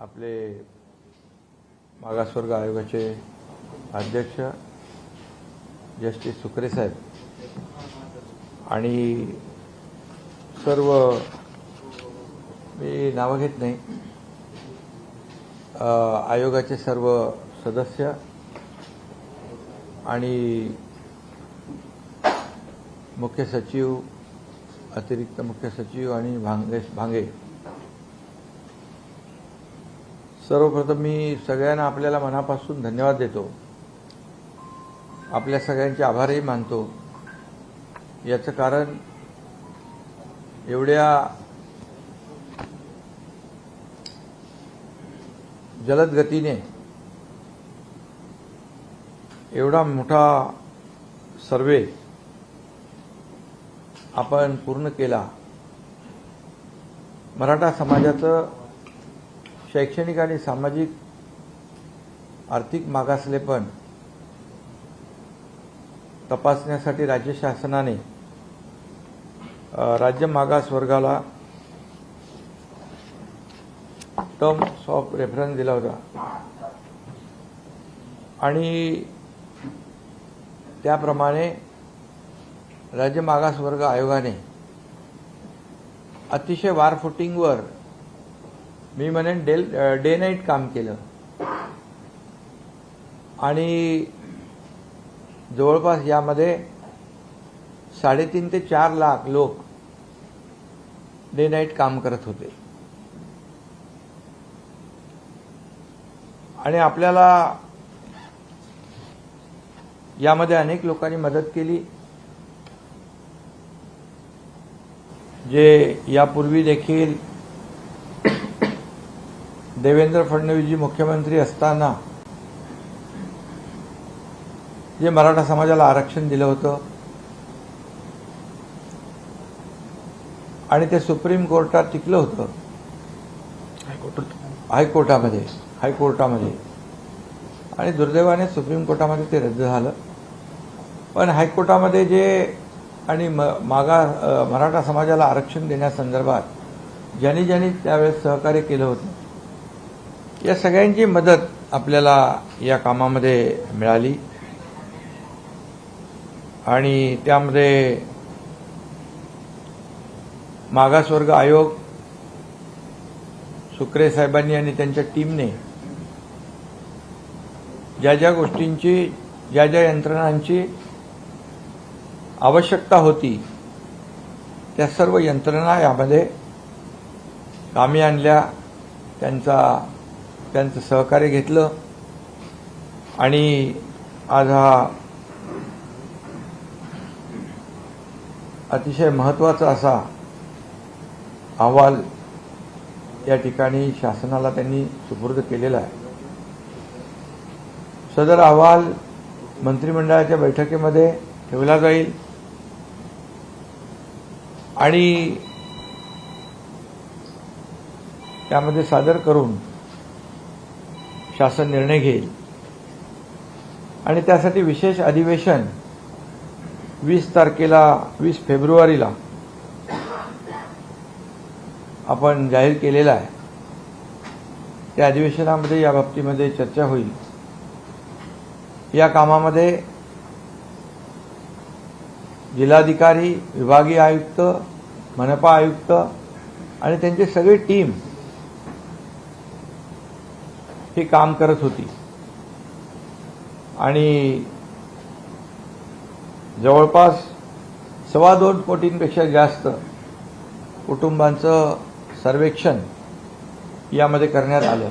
आपले मागासवर्ग आयोगाचे अध्यक्ष जस्टिस सुकरे साहेब आणि सर्व मी नाव घेत नाही आयोगाचे सर्व सदस्य आणि मुख्य सचिव, अतिरिक्त मुख्य सचिव आणि भांगे सर्वप्रथम मी सगळ्यांना आपल्याला मनापासून धन्यवाद देतो. आपल्या सगळ्यांचे आभारही मानतो. याचं कारण एवढ्या जलद गतीने एवढा मोठा सर्वे आपण पूर्ण केला. मराठा समाजाचं शैक्षणिक आणि सामाजिक आर्थिक मागासलेपण तपासण्यासाठी राज्य शासनाने राज्य मागास वर्गाला टर्म्स ऑफ रेफरन्स दिला होता आणि त्याप्रमाणे राज्य मागास वर्ग आयोगाने अतिशय वारफुटिंगवर मी म्हणेन डे नाईट काम केलं आणि जवळपास यामध्ये 3.5 ते 4 लाख लोक डे नाईट काम करत होते आणि आपल्याला यामध्ये अनेक लोकांनी मदत केली जे यापूर्वी देखील देवेंद्र फडणवीसजी मुख्यमंत्री असताना जे मराठा समाजाला आरक्षण दिलं होतं आणि ते सुप्रीम कोर्टात टिकलं होतं, हायकोर्टामध्ये आणि दुर्दैवाने सुप्रीम कोर्टामध्ये ते रद्द झालं. पण हायकोर्टामध्ये जे आणि मराठा समाजाला आरक्षण देण्यासंदर्भात ज्यांनी त्यावेळेस सहकार्य केलं होतं या सगळ्यांची मदत आपल्याला या कामामध्ये मिळाली आणि त्यामध्ये मागासवर्ग आयोग, सुकरे साहेबांनी आणि त्यांच्या टीमने ज्या गोष्टींची ज्या यंत्रणांची आवश्यकता होती त्या सर्व यंत्रणा यामध्ये कामी आणल्या, त्यांचं सहकार्य घेतलं आणि आज हा अतिशय महत्त्वाचा असा अहवाल या ठिकाणी शासनाला त्यांनी सुपूर्द केलेला आहे. सदर अहवाल मंत्रिमंडळाच्या बैठकीमध्ये ठेवला जाईल आणि त्यामध्ये सादर करून शासन निर्णय घेईल आणि त्यासाठी विशेष अधिवेशन 20 फेब्रुवारीला आपण जाहीर केलेला आहे. त्या अधिवेशनामध्ये या बाबतीमध्ये चर्चा होईल. या कामामध्ये जिल्हाधिकारी, विभागीय आयुक्त, मनपा आयुक्त आणि त्यांची सगळी टीम हे काम करत होती आणि जवळपास 2.25 कोटींपेक्षा जास्त कुटुंबांचं सर्वेक्षण यामध्ये करण्यात आलं.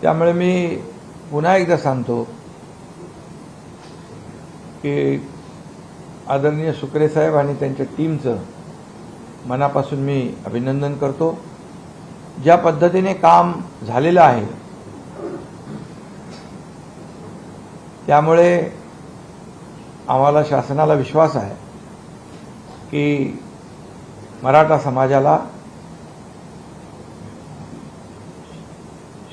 त्यामुळे मी पुन्हा एकदा सांगतो की आदरणीय सुकरे साहेब आणि त्यांच्या टीमचं मनापासून मी अभिनंदन करतो. ज्या पद्धतीने काम झालेलं आहे त्यामुळे आम्हाला शासनाला विश्वास आहे की मराठा समाजाला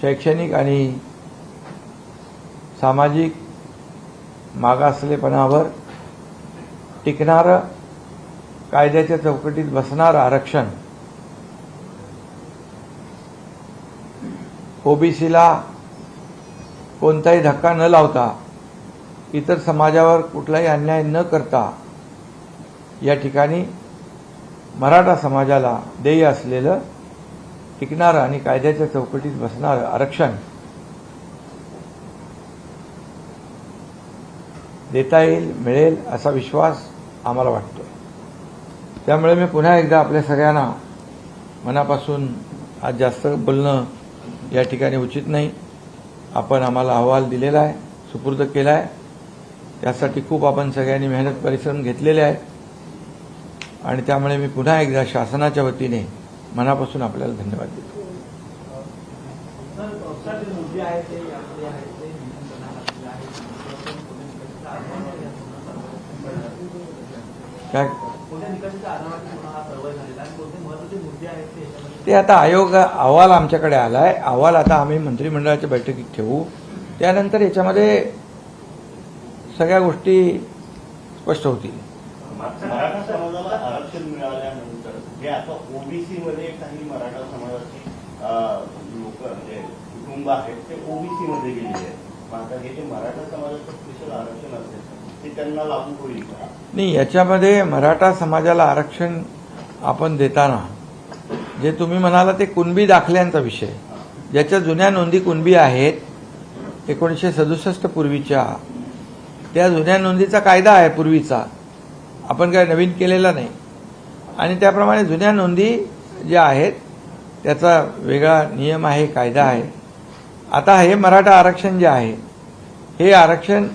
शैक्षणिक आणि सामाजिक मागासलेपणावर टिकणारं, कायद्याच्या चौकटीत बसणारं आरक्षण ओबीसीला कोणताही धक्का न लावता, इतर समाजावर कुठलाही अन्याय न करता या ठिकाणी मराठा समाजाला देय असलेलं टिकणारं आणि कायद्याच्या चौकटीत बसणारं आरक्षण देता येईल, मिळेल असा विश्वास आम्हाला वाटतो. त्यामुळे मी पुन्हा एकदा आपल्या सगळ्यांना मनापासून आज जास्त बोलणं या ठिकाणी उचित नाही. आपण आम्हाला अहवाल दिलेला आहे, सुपूर्द केला आहे. त्यासाठी खूप आपण सगळ्यांनी मेहनत परिश्रम घेतलेले आहेत आणि त्यामुळे मी पुन्हा एकदा शासनाच्या वतीने मनापासून आपल्याला धन्यवाद देतो. काय ते आता आयोग अहवाल आमच्याकडे आलाय. अहवाल आता आम्ही मंत्रिमंडळाच्या बैठकीत ठेवू. त्यानंतर याच्यामध्ये सगळ्या गोष्टी स्पष्ट होतील. मराठा समाजाला आरक्षण मिळाल्यानंतर जे आता ओबीसी मध्ये काही मराठा समाजाची लोक म्हणजे कुटुंब आहेत ते ओबीसी मध्ये गेलेले आहेत. आता हे जे मराठा समाजाचं स्पेशल आरक्षण असेल ते त्यांना लागू होईल का? नाही, याच्यामध्ये मराठा समाजाला आरक्षण आपण देताना जे तुम्ही म्हणाला ते कुणबी दाखल्यांचा विषय, ज्याच्या जुन्या नोंदी कुणबी आहेत 1967 पूर्वीच्या, त्या जुन्या नोंदीचा कायदा आहे पूर्वीचा, आपण काय नवीन केलेला नाही. आणि त्याप्रमाणे जुन्या नोंदी ज्या आहेत त्याचा वेगळा नियम आहे, कायदा आहे. आता हे मराठा आरक्षण जे आहे हे आरक्षण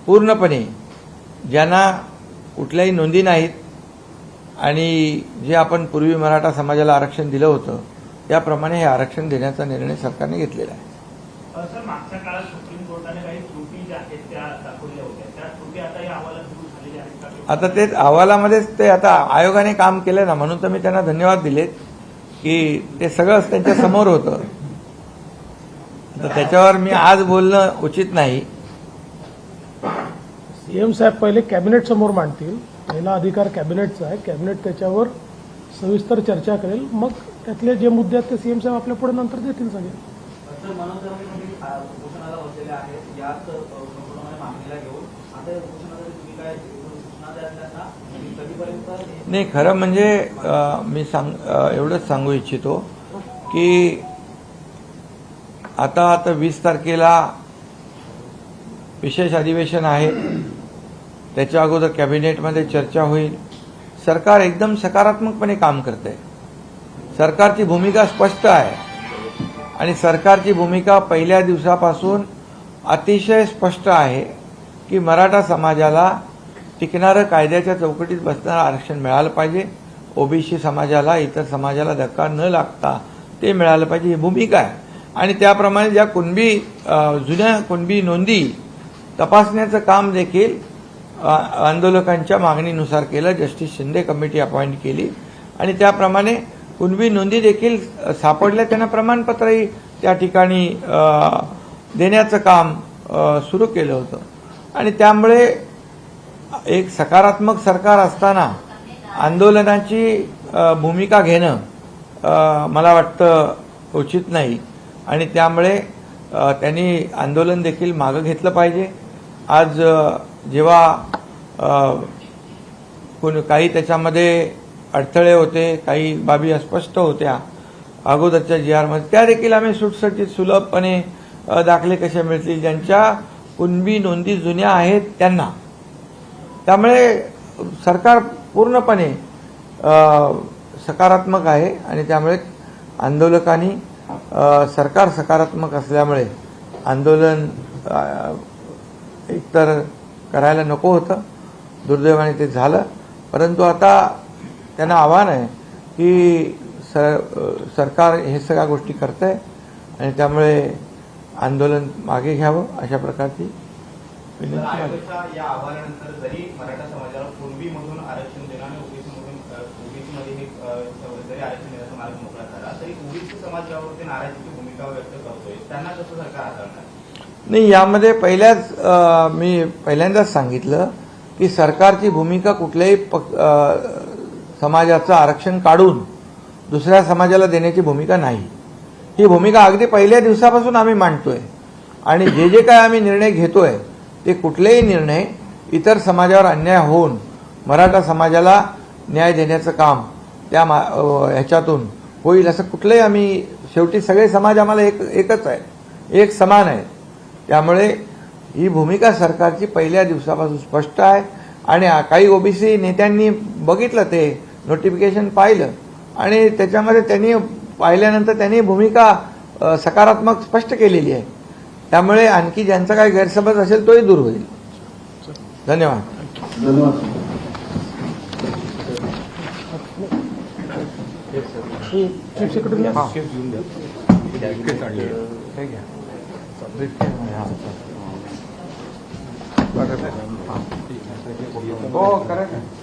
पूर्णपणे ज्यांना कुठल्याही नोंदी नाहीत आणि जे आपण पूर्वी मराठा समाजाला आरक्षण दिलं होतं त्याप्रमाणे हे आरक्षण देण्याचा निर्णय सरकारने घेतलेला आहे. सर, मागच्या काळात सुप्रीम कोर्टाने काही त्रुटी ज्या आहेत त्या दाखवल्या होत्या, त्या त्रुटी आता या अहवालात दूर झालेल्या आहेत. आता ते अहवालामध्येच ते आता आयोगाने काम केलं ना, म्हणून तर मी त्यांना धन्यवाद दिलेत की ते सगळंच त्यांच्या समोर होतं. तर त्याच्यावर मी आज बोलणं उचित नाही. सीएम साहेब पहिले कॅबिनेट समोर मांडतील. पहिला अधिकार कॅबिनेटचा आहे. कॅबिनेट त्याच्यावर सविस्तर चर्चा करेल. मग त्यातले जे मुद्दे आहेत ते सीएम साहेब आपल्या पुढे नंतर देतील सगळे. उपोषणाला बसलेले आहेत, यात मागणीला घेऊन आता उपोषणासाठी तुम्ही काय सूचना द्याल त्यांना? कधीपर्यंत? नाही, खरं म्हणजे मी एवढंच सांगू इच्छितो की आता 20 तारखेला विशेष अधिवेशन आहे. त्याच्या अगोदर कॅबिनेटमध्ये चर्चा होईल. सरकार एकदम सकारात्मकपणे काम करते. सरकारची भूमिका स्पष्ट आहे आणि सरकारची भूमिका पहिल्या दिवसापासून अतिशय स्पष्ट आहे की मराठा समाजाला टिकणारं कायद्याच्या चौकटीत बसणारं आरक्षण मिळालं पाहिजे. ओबीसी समाजाला, इतर समाजाला धक्का न लागता ते मिळालं पाहिजे, ही भूमिका आहे. आणि त्याप्रमाणे ज्या जुन्या कुणबी नोंदी तपासण्याचं काम देखील आंदोलकांच्या मागणीनुसार केलं. जस्टिस शिंदे कमिटी अपॉइंट केली आणि त्याप्रमाणे कुणबी नोंदी देखील सापडल्या. त्यांना प्रमाणपत्रही त्या ठिकाणी देण्याचं काम सुरू केलं होतं. आणि त्यामुळे एक सकारात्मक सरकार असताना आंदोलनाची भूमिका घेणं मला वाटतं उचित नाही. आणि त्यामुळे त्यांनी आंदोलन देखील मागं घेतलं पाहिजे. आज जेव्हा काही त्याच्यामध्ये अडथळे होते, काही बाबी अस्पष्ट होत्या अगोदरच्या GR मध्ये, त्या देखील आम्ही सुटसुटीत सुलभपणे दाखले कसे मिळतील ज्यांच्या कुणबी नोंदी जुन्या आहेत त्यांना. त्यामुळे सरकार पूर्णपणे सकारात्मक आहे आणि त्यामुळे आंदोलकांनी सरकार सकारात्मक असल्यामुळे आंदोलन एकतर करायला नको होतं, दुर्दैवाने ते झालं. परंतु आता त्यांना आव्हान आहे की सरकार हे सगळ्या गोष्टी करतंय आणि त्यामुळे आंदोलन मागे घ्यावं अशा प्रकारची विनंती आहे. या अहवालानंतर जरी मराठा समाजाला कुणबीमधून आरक्षण देणं आणि ओबीसीमध्ये जरी आरक्षण देण्याचा मार्ग मोकळा झाला तरी ओबीसी समाज यावरती नाराजीची भूमिका व्यक्त करतोय, त्यांना कसं सरकार हाताळणार? नाही, यामध्ये मी पहिल्यांदाच सांगितलं की सरकारची भूमिका कुठल्याही समाजाचं आरक्षण काढून दुसऱ्या समाजाला देण्याची भूमिका नाही. ही भूमिका अगदी पहिल्या दिवसापासून आम्ही मांडतोय आणि जे जे काय आम्ही निर्णय घेतोय ते कुठलेही निर्णय इतर समाजावर अन्याय होऊन मराठा समाजाला न्याय देण्याचं काम त्या ह्याच्यातून होईल असं कुठलंही आम्ही, शेवटी सगळे समाज आम्हाला एकच आहे, एक समान आहे. त्यामुळे ही भूमिका सरकारची पहिल्या दिवसापासून स्पष्ट आहे आणि काही ओबीसी नेत्यांनी बघितलं, ते नोटिफिकेशन पाहिलं आणि त्याच्यामध्ये त्यांनी पाहिल्यानंतर त्यांनी भूमिका सकारात्मक स्पष्ट केलेली आहे. त्यामुळे आणखी ज्यांचा काही गैरसमज असेल तोही दूर होईल. धन्यवाद. चीफ सेक्रेटरी हो करेक्ट.